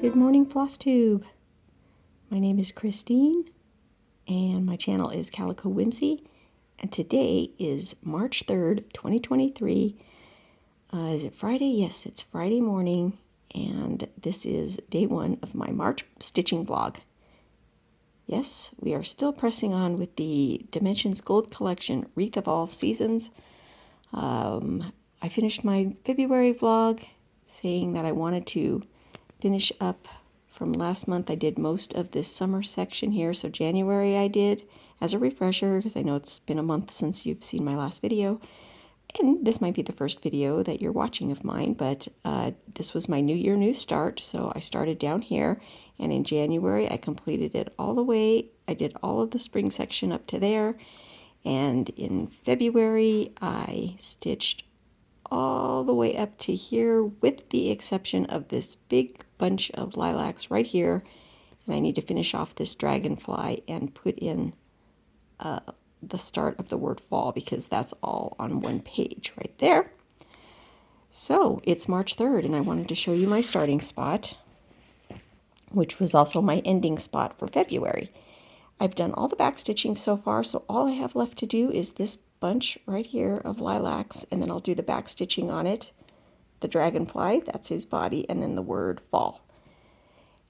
Good morning, FlossTube. My name is Christine, and my channel is Calico Whimsy, and today is March 3rd, 2023. Is it Friday? Yes, it's Friday morning, and this is day one of my March stitching vlog. Yes, we are still pressing on with the Dimensions Gold Collection Wreath of All Seasons. I finished my February vlog saying that I wanted to finish up from last month. I did most of this summer section here, so January I did as a refresher because I know it's been a month since you've seen my last video, and this might be the first video that you're watching of mine, but this was my New Year, New Start, so I started down here, and in January I completed it all the way. I did all of the spring section up to there, and in February I stitched all the way up to here with the exception of this big bunch of lilacs right here, and I need to finish off this dragonfly and put in the start of the word fall because that's all on one page right there. So it's March 3rd and I wanted to show you my starting spot, which was also my ending spot for February. I've done all the back stitching so far, so all I have left to do is this bunch right here of lilacs, and then I'll do the back stitching on it. The dragonfly, that's his body, and then the word fall.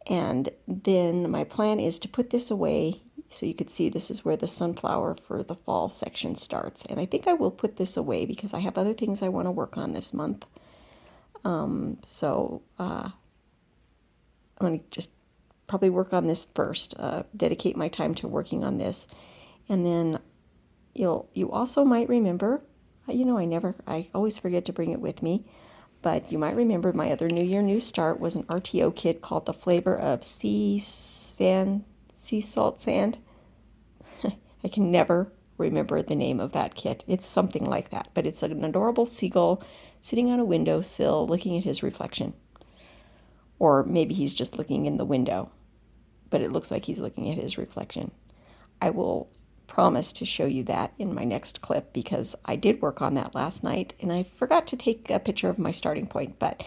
And then my plan is to put this away so you could see this is where the sunflower for the fall section starts. And I think I will put this away because I have other things I want to work on this month. I'm going to just probably work on this first, dedicate my time to working on this. And then you also might remember, I always forget to bring it with me, but you might remember my other New Year, New Start was an RTO kit called The Flavor of Sea Salt Sand. I can never remember the name of that kit. It's something like that, but it's an adorable seagull sitting on a windowsill looking at his reflection. Or maybe he's just looking in the window, but it looks like he's looking at his reflection. I will promise to show you that in my next clip because I did work on that last night and I forgot to take a picture of my starting point, but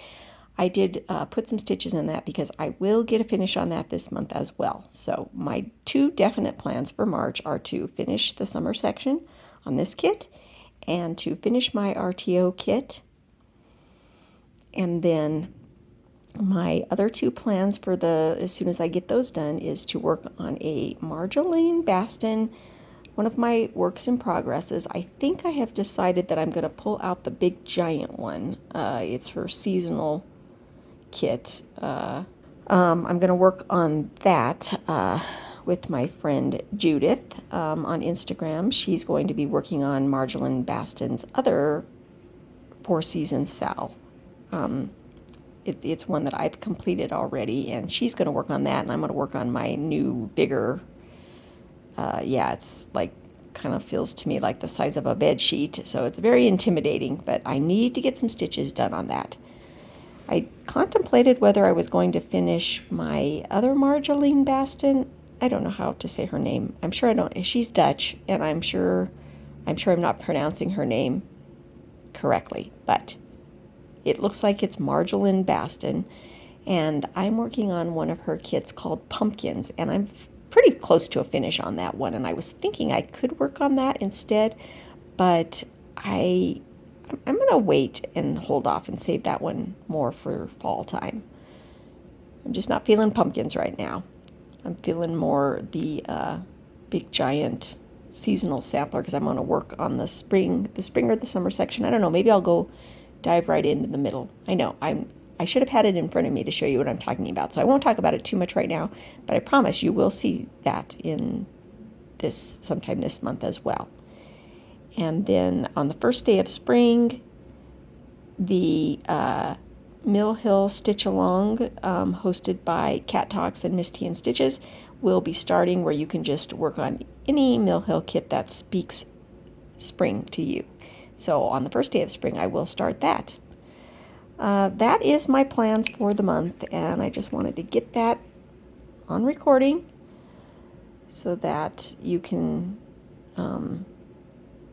I did put some stitches in that because I will get a finish on that this month as well. So my two definite plans for March are to finish the summer section on this kit and to finish my RTO kit. And then my other two plans for as soon as I get those done is to work on a Marjolaine Baston. One of my works in progress is I think I have decided that I'm going to pull out the big giant one. It's her seasonal kit. I'm going to work on that with my friend Judith on Instagram. She's going to be working on Marjolaine Baston's other Four Seasons Sal. It's one that I've completed already, and she's going to work on that, and I'm going to work on my new, bigger, it's like, kind of feels to me like the size of a bed sheet, so it's very intimidating, but I need to get some stitches done on that. I contemplated whether I was going to finish my other Marjolaine Baston. I don't know how to say her name. I'm sure I don't. She's Dutch, and I'm sure I'm not pronouncing her name correctly, but it looks like it's Marjolaine Baston, and I'm working on one of her kits called Pumpkins, and I'm pretty close to a finish on that one, and I was thinking I could work on that instead, but I'm going to wait and hold off and save that one more for fall time. I'm just not feeling pumpkins right now. I'm feeling more the big giant seasonal sampler because I'm going to work on the spring or the summer section. I don't know, maybe I'll go dive right into the middle. I know I should have had it in front of me to show you what I'm talking about, so I won't talk about it too much right now, but I promise you will see that in sometime this month as well. And then on the first day of spring, the Mill Hill Stitch Along, hosted by Cat Talks and Miss T and Stitches, will be starting, where you can just work on any Mill Hill kit that speaks spring to you. So on the first day of spring, I will start that. That is my plans for the month, and I just wanted to get that on recording so that you can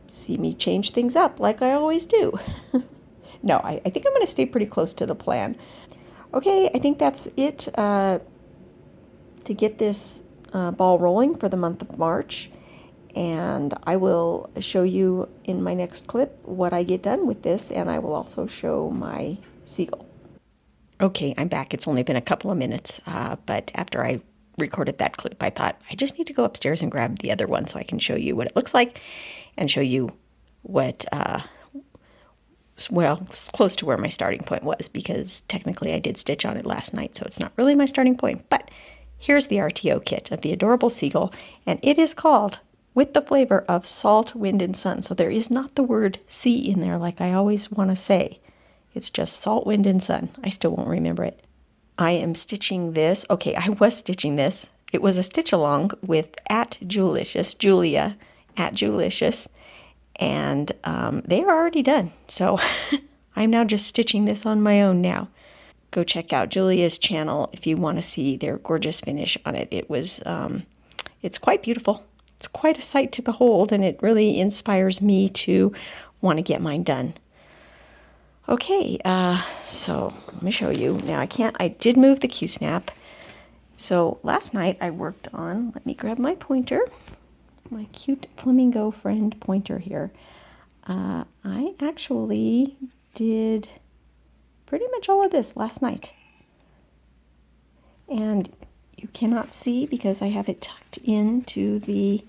see me change things up like I always do. No, I think I'm going to stay pretty close to the plan. Okay, I think that's it to get this ball rolling for the month of March. And I will show you in my next clip what I get done with this, and I will also show my Seagull. Okay, I'm back. It's only been a couple of minutes, but after I recorded that clip, I thought I just need to go upstairs and grab the other one so I can show you what it looks like and show you what, well, it's close to where my starting point was, because technically I did stitch on it last night, so it's not really my starting point. But here's the RTO kit of the adorable Seagull, and it is called With the Flavor of Salt, Wind, and Sun. So there is not the word sea in there like I always want to say. It's just salt, wind, and sun. I still won't remember it. I am stitching this. Okay, I was stitching this. It was a stitch along with @Julicious, Julia @Julicious, and they are already done. So I'm now just stitching this on my own now. Go check out Julia's channel if you want to see their gorgeous finish on it. It was, it's quite beautiful. It's quite a sight to behold, and it really inspires me to want to get mine done. Okay, so let me show you. Now I did move the Q-snap. So last night I worked on, let me grab my pointer, my cute flamingo friend pointer here. I actually did pretty much all of this last night. And you cannot see because I have it tucked into the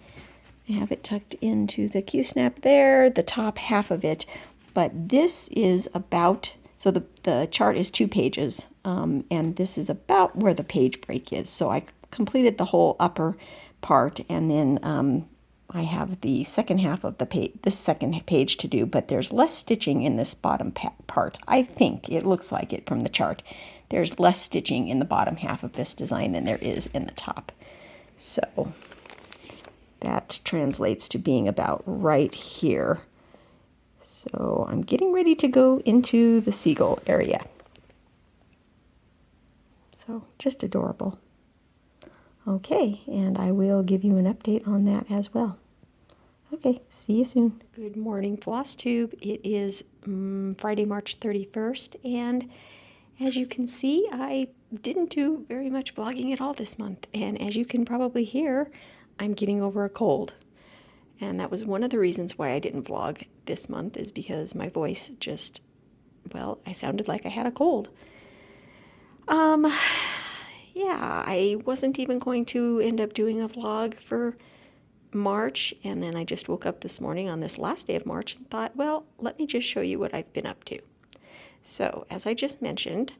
Q-snap there, the top half of it. But this is about, so the chart is 2 pages, and this is about where the page break is. So I completed the whole upper part, and then I have the second half of the page, this second page to do, but there's less stitching in this bottom part. I think it looks like it from the chart. There's less stitching in the bottom half of this design than there is in the top. So that translates to being about right here. So I'm getting ready to go into the Seagull area. So just adorable. Okay, and I will give you an update on that as well. Okay, see you soon. Good morning, FlossTube. It is Friday, March 31st, and as you can see, I didn't do very much vlogging at all this month. And as you can probably hear, I'm getting over a cold. And that was one of the reasons why I didn't vlog this month, is because my voice just, well, I sounded like I had a cold. Yeah, I wasn't even going to end up doing a vlog for March, and then I just woke up this morning on this last day of March and thought, well, let me just show you what I've been up to. So, as I just mentioned,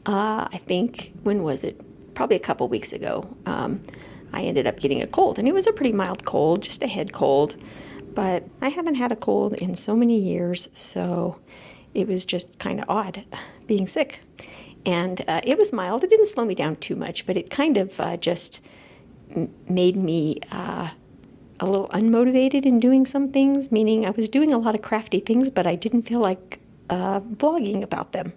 I think, when was it? Probably a couple weeks ago, I ended up getting a cold, and it was a pretty mild cold, just a head cold, but I haven't had a cold in so many years, so it was just kind of odd being sick. And it was mild. It didn't slow me down too much, but it kind of just made me a little unmotivated in doing some things, meaning I was doing a lot of crafty things, but I didn't feel like vlogging about them.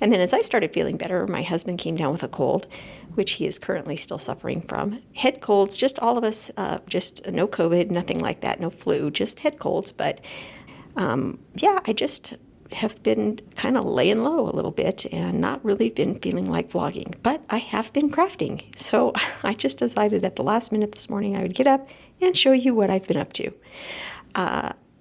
And then as I started feeling better, my husband came down with a cold, which he is currently still suffering from. Head colds, just all of us, just no COVID, nothing like that, no flu, just head colds. But yeah, I just have been kind of laying low a little bit and not really been feeling like vlogging. But I have been crafting. So I just decided at the last minute this morning I would get up and show you what I've been up to.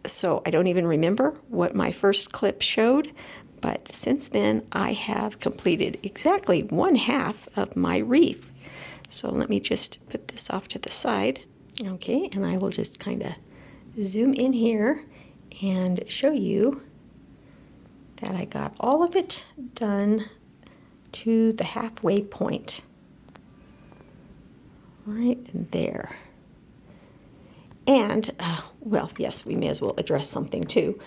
So I don't even remember what my first clip showed. But since then, I have completed exactly 1/2 of my wreath. So let me just put this off to the side. Okay, and I will just kind of zoom in here and show you that I got all of it done to the halfway point. Right there. And, well, yes, we may as well address something too.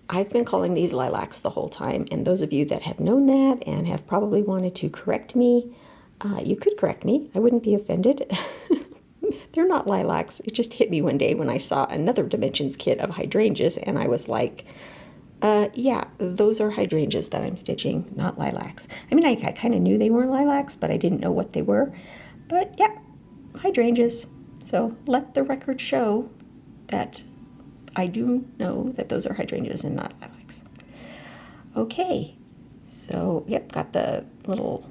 I've been calling these lilacs the whole time, and those of you that have known that and have probably wanted to correct me, you could correct me. I wouldn't be offended. They're not lilacs. It just hit me one day when I saw another Dimensions kit of hydrangeas, and I was like, yeah, those are hydrangeas that I'm stitching, not lilacs. I mean, I kind of knew they weren't lilacs, but I didn't know what they were. But yeah, hydrangeas. So let the record show that I do know that those are hydrangeas and not lilacs. Okay, So, yep, got the little,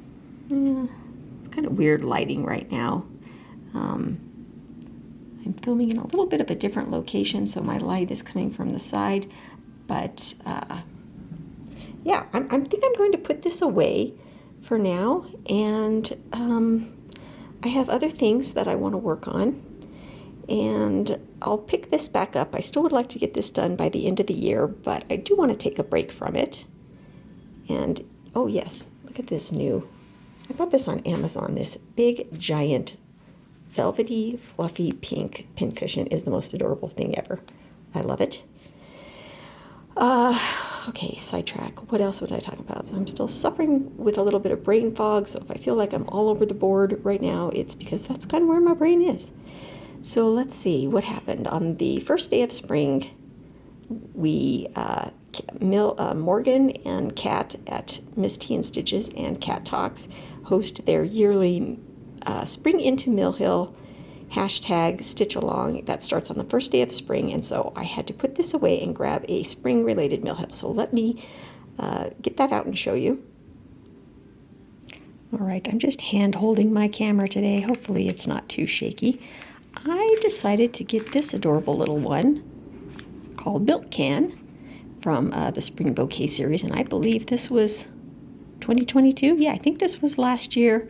it's kind of weird lighting right now. I'm filming in a little bit of a different location, so my light is coming from the side. But, yeah, I think I'm going to put this away for now. And I have other things that I want to work on. And I'll pick this back up. I still would like to get this done by the end of the year, but I do want to take a break from it. And, oh yes, look at this new, I bought this on Amazon. This big, giant, velvety, fluffy pink pincushion is the most adorable thing ever. I love it. Okay, sidetrack. What else would I talk about? So I'm still suffering with a little bit of brain fog, so if I feel like I'm all over the board right now, it's because that's kind of where my brain is. So let's see what happened. On the first day of spring, we, Morgan and Kat at Miss T and Stitches and Cat Talks host their yearly Spring into Mill Hill hashtag Stitch Along. That starts on the first day of spring, and so I had to put this away and grab a spring-related Mill Hill. So let me get that out and show you. All right, I'm just hand-holding my camera today. Hopefully it's not too shaky. I decided to get this adorable little one called Milk Can from the Spring Bouquet series, and I believe this was 2022. Yeah, I think this was last year,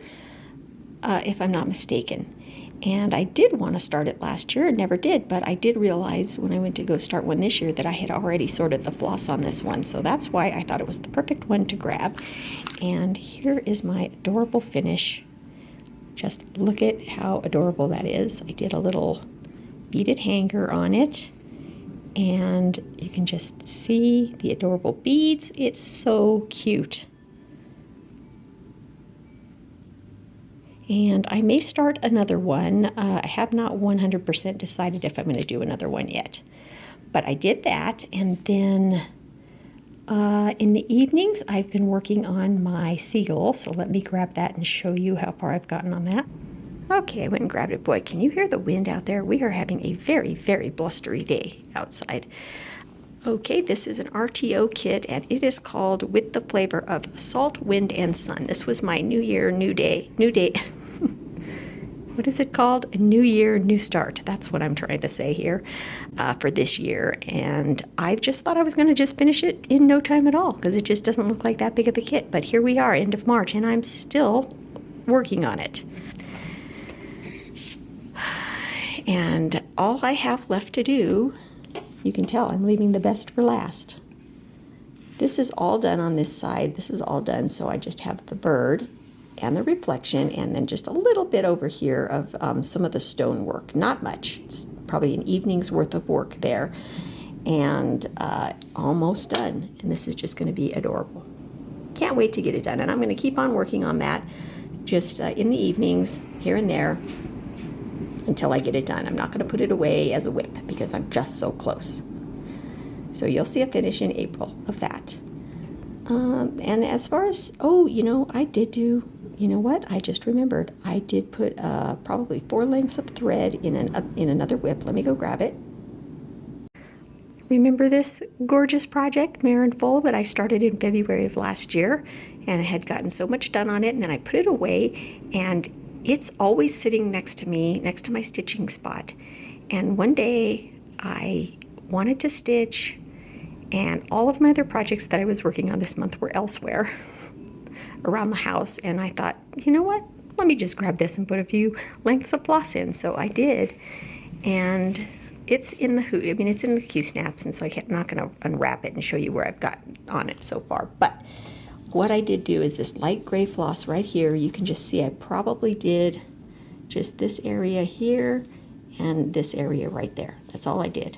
if I'm not mistaken. And I did want to start it last year, never did, but I did realize when I went to go start one this year that I had already sorted the floss on this one, so that's why I thought it was the perfect one to grab. And here is my adorable finish. Just look at how adorable that is. I did a little beaded hanger on it, and you can just see the adorable beads. It's so cute. And I may start another one. I have not 100% decided if I'm going to do another one yet. But I did that, and then in the evenings I've been working on my Seagull, so let me grab that and show you how far I've gotten on that. Okay, I went and grabbed it. Boy, can you hear the wind out there? We are having a very, very blustery day outside. Okay, this is an RTO kit, and it is called With the Flavor of Salt, Wind, and Sun. This was my New Year, New Day. What is it called? A New Year, New Start. That's what I'm trying to say here for this year. And I just thought I was going to just finish it in no time at all, because it just doesn't look like that big of a kit. But here we are, end of March, and I'm still working on it. And all I have left to do, you can tell I'm leaving the best for last. This is all done on this side. This is all done, so I just have the bird and the reflection, and then just a little bit over here of some of the stone work. Not much. It's probably an evening's worth of work there, and almost done. And this is just going to be adorable. Can't wait to get it done, and I'm going to keep on working on that just in the evenings here and there until I get it done. I'm not going to put it away as a whip because I'm just so close. So you'll see a finish in April of that. And as far as, I did do, you know what? I just remembered. I did put probably 4 lengths of thread in another whip. Let me go grab it. Remember this gorgeous project, Mare and Foal, that I started in February of last year, and I had gotten so much done on it, and then I put it away, and it's always sitting next to me, next to my stitching spot. And one day I wanted to stitch, and all of my other projects that I was working on this month were elsewhere around the house, and I thought, you know what? Let me just grab this and put a few lengths of floss in. So I did, and it's in the hoop. I mean, it's in the Q-snaps, and so I'm not going to unwrap it and show you where I've got on it so far. But what I did do is this light gray floss right here. You can just see I probably did just this area here and this area right there. That's all I did.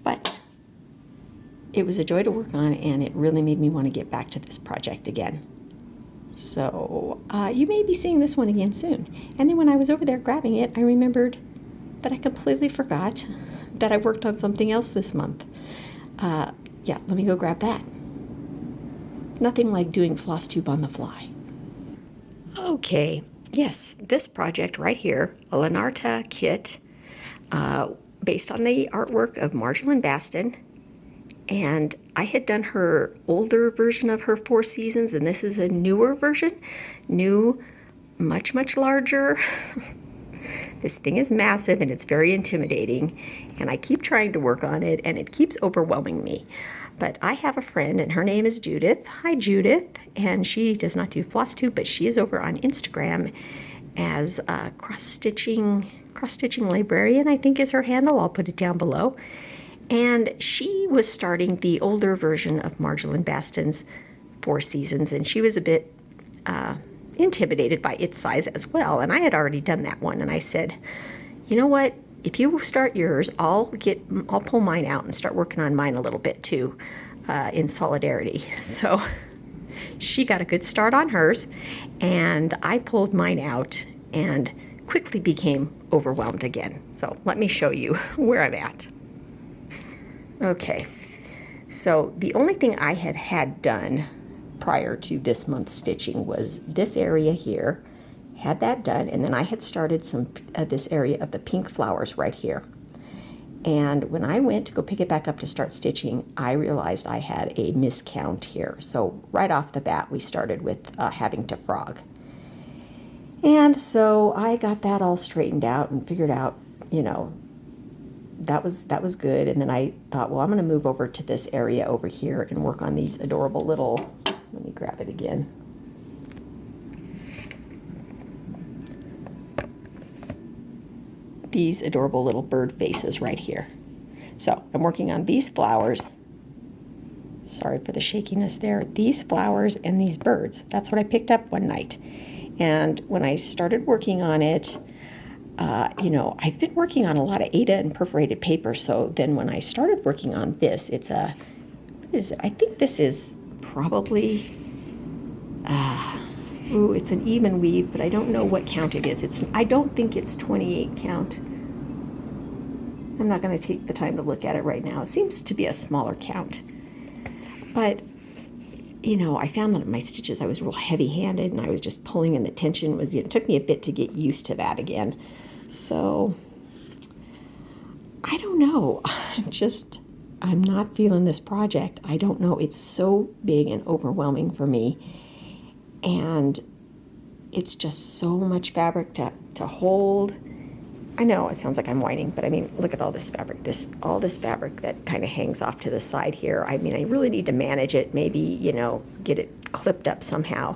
But it was a joy to work on, and it really made me want to get back to this project again. So you may be seeing this one again soon. And then when I was over there grabbing it, I remembered that I completely forgot that I worked on something else this month. Yeah, let me go grab that. Nothing like doing FlossTube on the fly. Okay, yes, this project right here, a Lanarta kit, based on the artwork of Marjolin Baston. And I had done her older version of her 4 seasons, and this is a newer version. New, much, much larger. This thing is massive and it's very intimidating, and I keep trying to work on it and it keeps overwhelming me. But I have a friend and her name is Judith. Hi Judith. And she does not do FlossTube, but she is over on Instagram as a cross-stitching librarian, I think is her handle. I'll put it down below. And she was starting the older version of Marjolin Baston's 4 seasons, and she was a bit intimidated by its size as well. And I had already done that one, and I said, you know what? If you start yours, I'll pull mine out and start working on mine a little bit too, in solidarity. So she got a good start on hers, and I pulled mine out and quickly became overwhelmed again. So let me show you where I'm at. Okay, so the only thing I had done prior to this month's stitching was this area here, had that done, and then I had started this area of the pink flowers right here. And when I went to go pick it back up to start stitching, I realized I had a miscount here. So right off the bat, we started with having to frog. And so I got that all straightened out and figured out, you know, that was good. And then I thought, well, I'm going to move over to this area over here and work on these adorable little, let me grab it again. These adorable little bird faces right here. So I'm working on these flowers. Sorry for the shakiness there. These flowers and these birds. That's what I picked up one night. And when I started working on it, you know, I've been working on a lot of Aida and perforated paper. So then when I started working on this, it's a, what is it? I think this is probably, it's an even weave, but I don't know what count it is. I don't think it's 28 count. I'm not going to take the time to look at it right now. It seems to be a smaller count. But, you know, I found that my stitches, I was real heavy-handed, and I was just pulling, and the tension was, you know, it took me a bit to get used to that again. So, I don't know. I'm not feeling this project. I don't know. It's so big and overwhelming for me. And it's just so much fabric to hold. I know it sounds like I'm whining, but I mean, look at all this fabric, all this fabric that kind of hangs off to the side here. I mean, I really need to manage it, maybe, you know, get it clipped up somehow.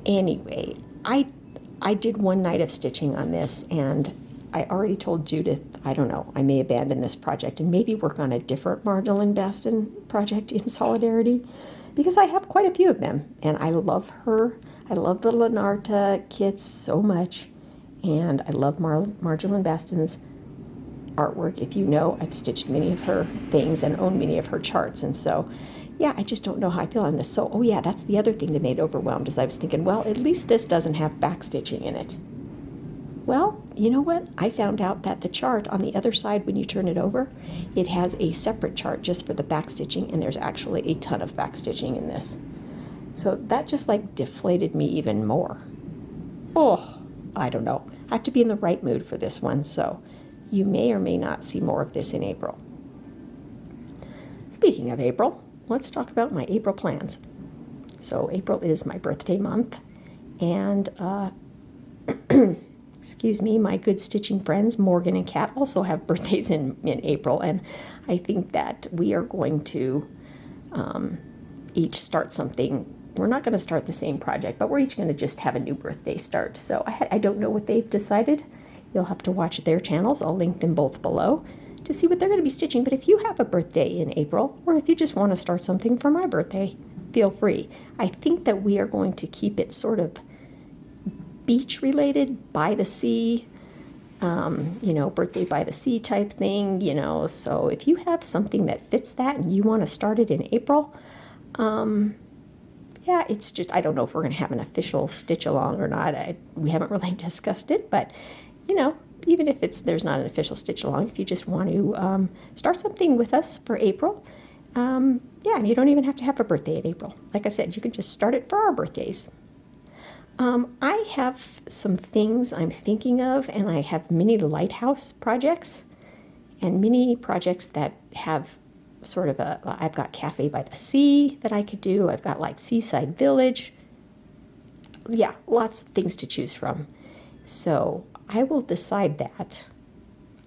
Anyway, I did one night of stitching on this, and I already told Judith, I don't know, I may abandon this project and maybe work on a different Marjolin Baston project in solidarity, because I have quite a few of them, and I love her. I love the Lenarta kits so much, and I love Marjolin Baston's artwork. If you know, I've stitched many of her things and own many of her charts, and so, yeah, I just don't know how I feel on this. So, oh yeah, that's the other thing that made overwhelmed, is I was thinking, well, at least this doesn't have back stitching in it. Well, you know what? I found out that the chart on the other side, when you turn it over, it has a separate chart just for the back stitching, and there's actually a ton of back stitching in this. So that just like deflated me even more. Oh, I don't know. I have to be in the right mood for this one, so you may or may not see more of this in April. Speaking of April, let's talk about my April plans. So April is my birthday month, and excuse me, my good stitching friends, Morgan and Kat, also have birthdays in April, and I think that we are going to each start something. We're not going to start the same project, but we're each going to just have a new birthday start. So I don't know what they've decided. You'll have to watch their channels. I'll link them both below to see what they're going to be stitching. But if you have a birthday in April, or if you just want to start something for my birthday, feel free. I think that we are going to keep it sort of beach related, by the sea, you know, birthday by the sea type thing, you know. So if you have something that fits that and you want to start it in April, yeah, it's just, I don't know if we're going to have an official stitch along or not. We haven't really discussed it, but, you know, even if there's not an official stitch along, if you just want to start something with us for April, yeah, you don't even have to have a birthday in April. Like I said, you can just start it for our birthdays. I have some things I'm thinking of, and I have mini lighthouse projects and mini projects that have sort of I've got Cafe by the Sea that I could do. I've got like Seaside Village. Yeah, lots of things to choose from. So I will decide that.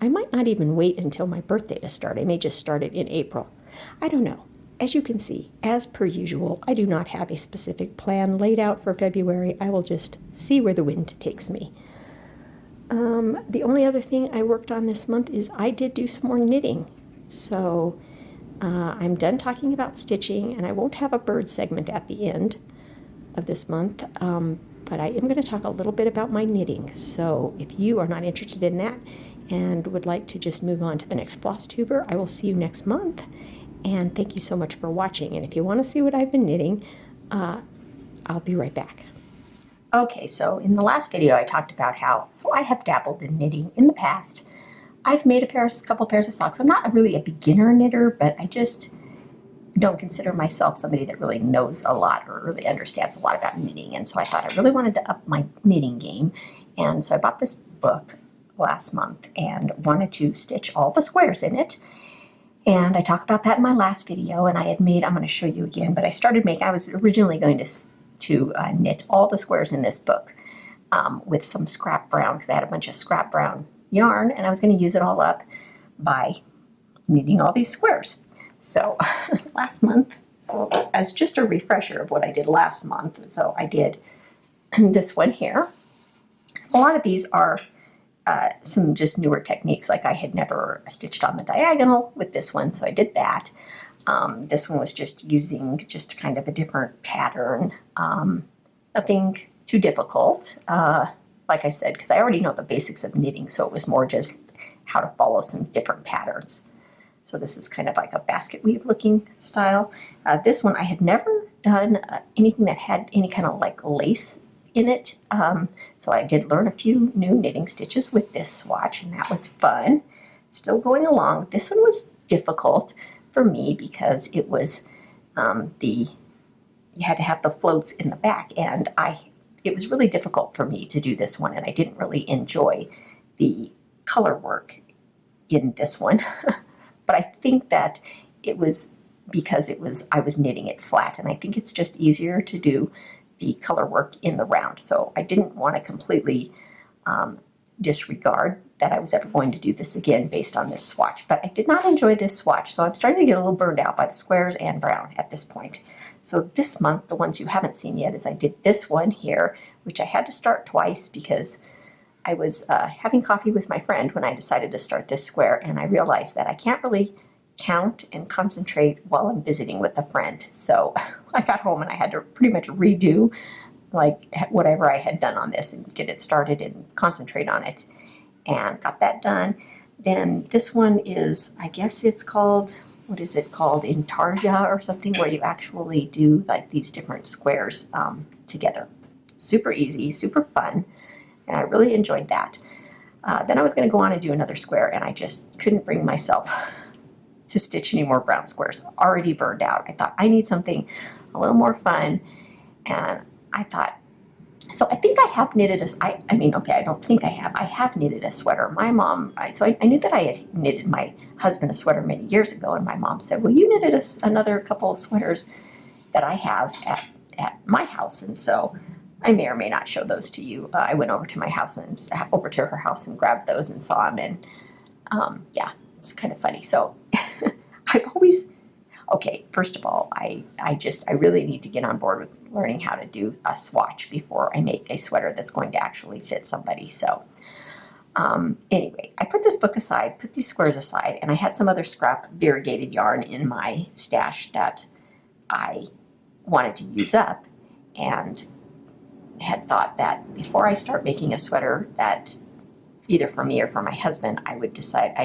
I might not even wait until my birthday to start. I may just start it in April. I don't know. As you can see, as per usual, I do not have a specific plan laid out for February. I will just see where the wind takes me. The only other thing I worked on this month is I did do some more knitting. So I'm done talking about stitching, and I won't have a bird segment at the end of this month, but I am going to talk a little bit about my knitting. So if you are not interested in that and would like to just move on to the next FlossTuber, I will see you next month. And thank you so much for watching. And if you want to see what I've been knitting, I'll be right back. Okay, so in the last video I talked about how, so I have dabbled in knitting in the past. I've made a couple pairs of socks. I'm not really a beginner knitter, but I just don't consider myself somebody that really knows a lot or really understands a lot about knitting. And so I thought I really wanted to up my knitting game. And so I bought this book last month and wanted to stitch all the squares in it. And I talked about that in my last video, and I had made, I'm going to show you again, but I was originally going to knit all the squares in this book with some scrap brown, because I had a bunch of scrap brown yarn, and I was going to use it all up by knitting all these squares. So last month, so as just a refresher of what I did last month, so I did this one here. A lot of these are some just newer techniques, like I had never stitched on the diagonal with this one, so I did that. This one was just using just kind of a different pattern, nothing too difficult, like I said, because I already know the basics of knitting, so it was more just how to follow some different patterns. So this is kind of like a basket weave looking style. This one I had never done anything that had any kind of like lace in it, so I did learn a few new knitting stitches with this swatch, and that was fun. Still going along. This one was difficult for me because it was you had to have the floats in the back, and it was really difficult for me to do this one, and I didn't really enjoy the color work in this one. But I think that it was because I was knitting it flat, and I think it's just easier to do the color work in the round. So I didn't want to completely disregard that I was ever going to do this again based on this swatch. But I did not enjoy this swatch, so I'm starting to get a little burned out by the squares and brown at this point. So this month, the ones you haven't seen yet, is I did this one here, which I had to start twice because I was having coffee with my friend when I decided to start this square, and I realized that I can't really count and concentrate while I'm visiting with a friend. So I got home and I had to pretty much redo like whatever I had done on this and get it started and concentrate on it, and got that done. Then this one is, I guess it's called, what is it called, Intarsia or something, where you actually do like these different squares together. Super easy, super fun, and I really enjoyed that. Then I was going to go on and do another square, and I just couldn't bring myself to stitch any more brown squares. Already burned out. I thought I need something a little more fun, and I thought, so I think I have knitted I don't think I have. I have knitted a sweater. My mom, I knew that I had knitted my husband a sweater many years ago, and my mom said, well, you knitted another couple of sweaters that I have at my house, and so I may or may not show those to you. I went over to her house and grabbed those and saw them, and yeah, it's kind of funny. So I've always, okay, first of all, I really need to get on board with learning how to do a swatch before I make a sweater that's going to actually fit somebody. So anyway, I put this book aside, put these squares aside, and I had some other scrap variegated yarn in my stash that I wanted to use up, and had thought that before I start making a sweater that either for me or for my husband, I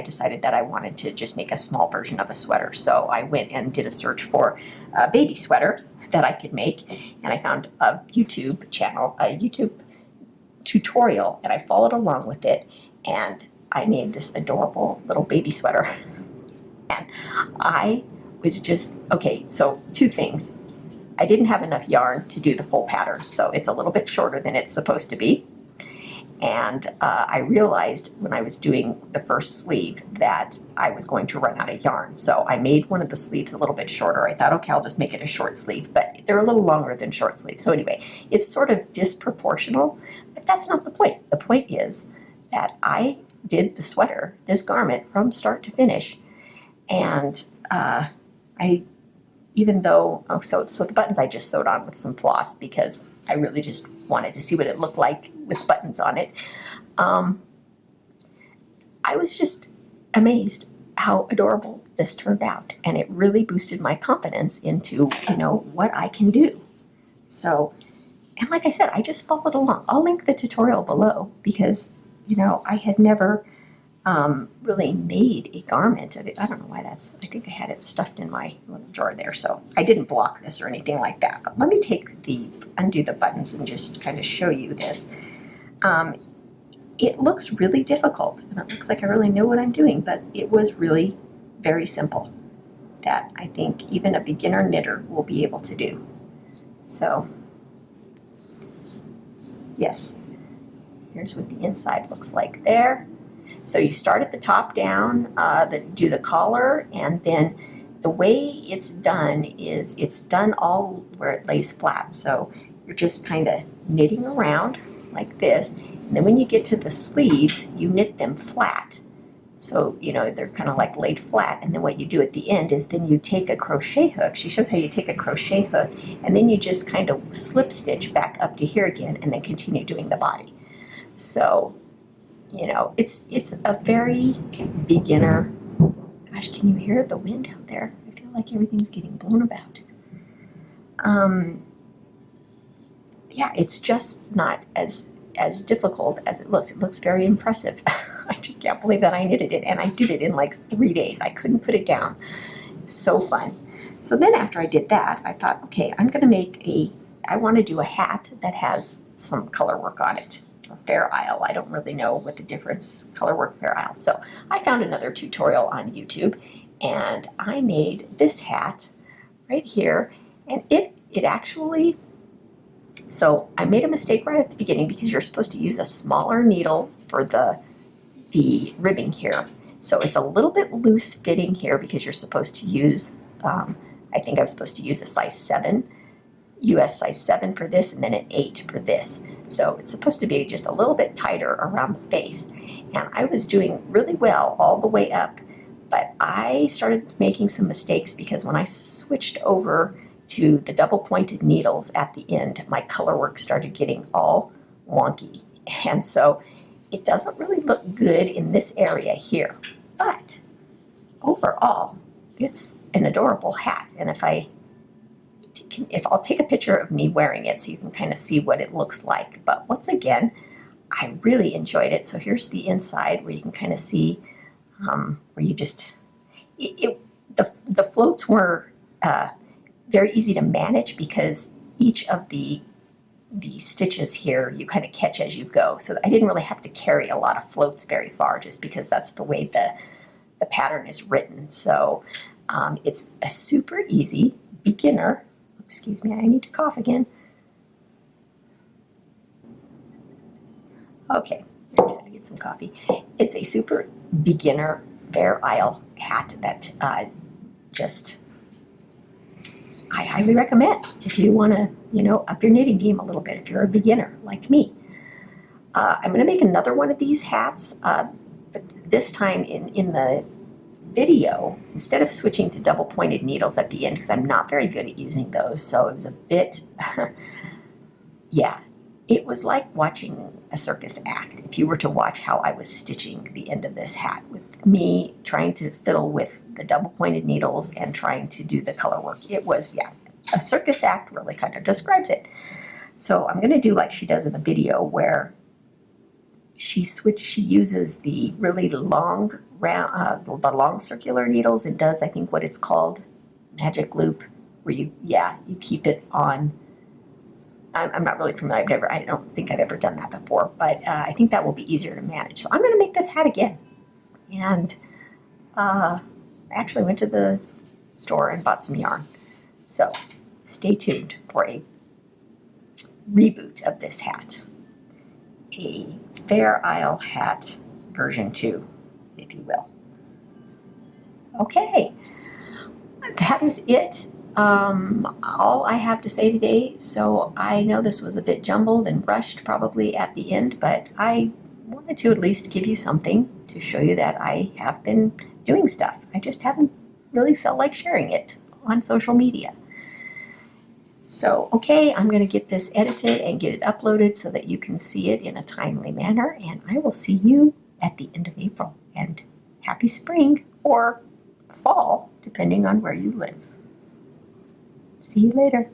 decided that I wanted to just make a small version of a sweater. So I went and did a search for a baby sweater that I could make, and I found a YouTube channel, a YouTube tutorial, and I followed along with it, and I made this adorable little baby sweater. And I was just, okay, so two things. I didn't have enough yarn to do the full pattern, so it's a little bit shorter than it's supposed to be. And I realized when I was doing the first sleeve that I was going to run out of yarn. So I made one of the sleeves a little bit shorter. I thought, okay, I'll just make it a short sleeve, but they're a little longer than short sleeves. So anyway, it's sort of disproportional, but that's not the point. The point is that I did the sweater, this garment, from start to finish. And even though, so the buttons I just sewed on with some floss because I really just wanted to see what it looked like with buttons on it. I was just amazed how adorable this turned out, and it really boosted my confidence into, what I can do. So, and like I said, I just followed along. I'll link the tutorial below because, I had never really made a garment of it. I don't know why I think I had it stuffed in my little drawer there, so I didn't block this or anything like that. But let me undo the buttons and just kind of show you this. It looks really difficult, and it looks like I really know what I'm doing, but it was really very simple that I think even a beginner knitter will be able to do. So, yes, here's what the inside looks like there. So you start at the top down, do the collar, and then the way it's done is it's done all where it lays flat. So you're just kind of knitting around like this. And then when you get to the sleeves, you knit them flat. So, they're kind of like laid flat. And then what you do at the end is then you take a crochet hook. She shows how you take a crochet hook, and then you just kind of slip stitch back up to here again, and then continue doing the body. So, it's a very beginner. Gosh, can you hear the wind out there? I feel like everything's getting blown about. Yeah, it's just not as difficult as it looks. It looks very impressive. I just can't believe that I knitted it, and I did it in like 3 days. I couldn't put it down. So fun. So then after I did that, I thought, okay, I want to do a hat that has some color work on it. Fair Isle. I don't really know what the difference, color work, Fair Isle. So I found another tutorial on YouTube, and I made this hat right here, and it actually, so I made a mistake right at the beginning because you're supposed to use a smaller needle for the ribbing here. So it's a little bit loose fitting here because you're supposed to use, I think I was supposed to use a size 7, US size 7 for this, and then an 8 for this. So it's supposed to be just a little bit tighter around the face. And I was doing really well all the way up, but I started making some mistakes because when I switched over to the double pointed needles at the end, my color work started getting all wonky. And so it doesn't really look good in this area here. But overall, it's an adorable hat. And if I'll take a picture of me wearing it so you can kind of see what it looks like. But once again, I really enjoyed it. So here's the inside where you can kind of see where you just, the floats were very easy to manage because each of the stitches here you kind of catch as you go. So I didn't really have to carry a lot of floats very far just because that's the way the pattern is written. So it's a super easy beginner. Excuse me, I need to cough again. Okay, I'm trying to get some coffee. It's a super beginner Fair Isle hat that I highly recommend if you want to, up your knitting game a little bit if you're a beginner like me. I'm going to make another one of these hats, but this time in the video, instead of switching to double pointed needles at the end, because I'm not very good at using those, so it was a bit, yeah, it was like watching a circus act if you were to watch how I was stitching the end of this hat with me trying to fiddle with the double pointed needles and trying to do the color work. It was, yeah, a circus act really kind of describes it. So I'm going to do like she does in the video where she uses the really long round, the long circular needles and does, I think, what it's called magic loop, where you keep it on. I'm not really familiar. I don't think I've ever done that before, but I think that will be easier to manage. So I'm going to make this hat again, and I actually went to the store and bought some yarn. So stay tuned for a reboot of this hat. a Fair Isle hat version 2, if you will. Okay, that is it. All I have to say today. So I know this was a bit jumbled and rushed probably at the end, but I wanted to at least give you something to show you that I have been doing stuff. I just haven't really felt like sharing it on social media. So, okay, I'm going to get this edited and get it uploaded so that you can see it in a timely manner, and I will see you at the end of April. And happy spring or fall, depending on where you live. See you later.